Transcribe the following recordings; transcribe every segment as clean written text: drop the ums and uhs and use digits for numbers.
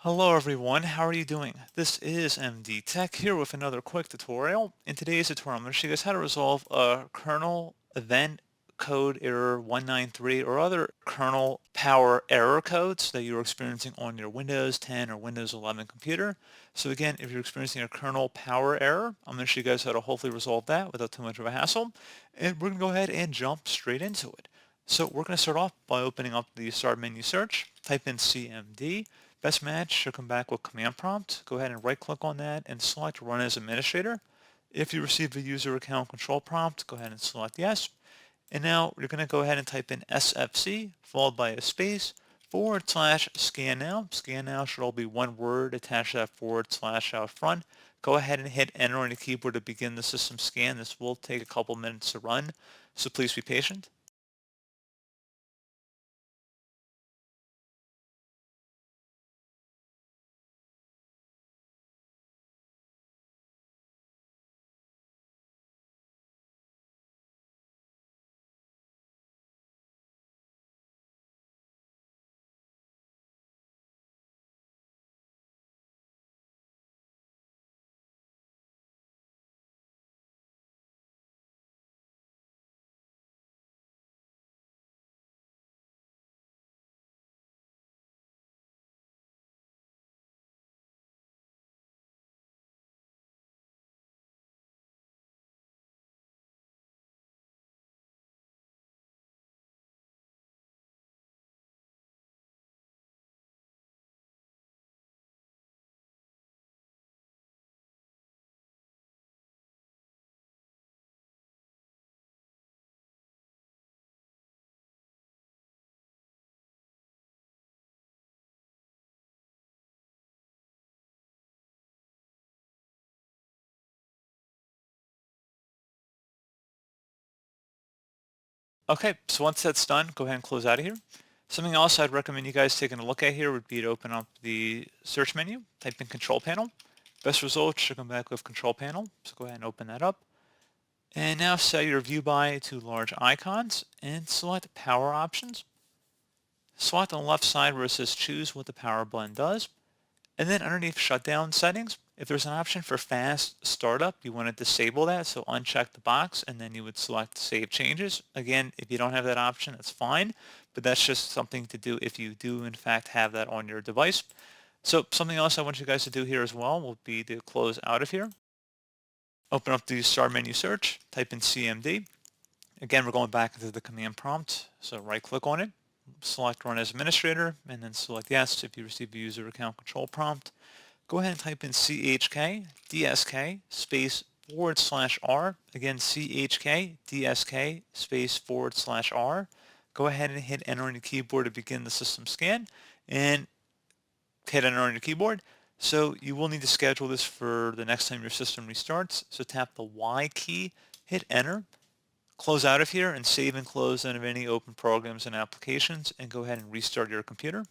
Hello everyone, how are you doing? This is MD Tech here with another quick tutorial. In today's tutorial, I'm going to show you guys how to resolve a kernel event code error 193 or other kernel power error codes that you're experiencing on your Windows 10 or Windows 11 computer. So again, if you're experiencing a kernel power error, I'm going to show you guys how to hopefully resolve that without too much of a hassle. And we're going to go ahead and jump straight into it. So we're going to start off by opening up the start menu search, type in CMD. Best match should come back with command prompt. Go ahead and right click on that and select run as administrator. If you receive a user account control prompt, go ahead and select yes. And now you're going to go ahead and type in SFC followed by a space / scan now. Scan now should all be one word attached to that / out front. Go ahead and hit enter on the keyboard to begin the system scan. This will take a couple minutes to run, so please be patient. Okay, so once that's done, go ahead and close out of here. Something else I'd recommend you guys taking a look at here would be to open up the search menu, type in control panel. Best results should come back with control panel, so go ahead and open that up. And now set your view by to large icons and select power options. Select on the left side where it says choose what the power blend does. And then underneath shutdown settings, if there's an option for fast startup, you want to disable that. So uncheck the box and then you would select save changes. Again, if you don't have that option, that's fine, but that's just something to do if you do in fact have that on your device. So something else I want you guys to do here as well will be to close out of here. Open up the start menu search, type in CMD. Again, we're going back into the command prompt. So right click on it, select run as administrator, and then select yes if you receive a user account control prompt. Go ahead and type in chk dsk space /r. Again, chk dsk space /r. Go ahead and hit enter on your keyboard to begin the system scan and hit enter on your keyboard. So you will need to schedule this for the next time your system restarts. So tap the Y key, hit enter, close out of here and save and close out of any open programs and applications and go ahead and restart your computer.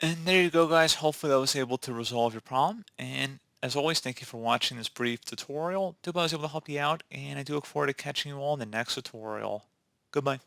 And there you go, guys. Hopefully that was able to resolve your problem. And As always, thank you for watching this brief tutorial. I hope I was able to help you out, and I do look forward to catching you all in the next tutorial. Goodbye.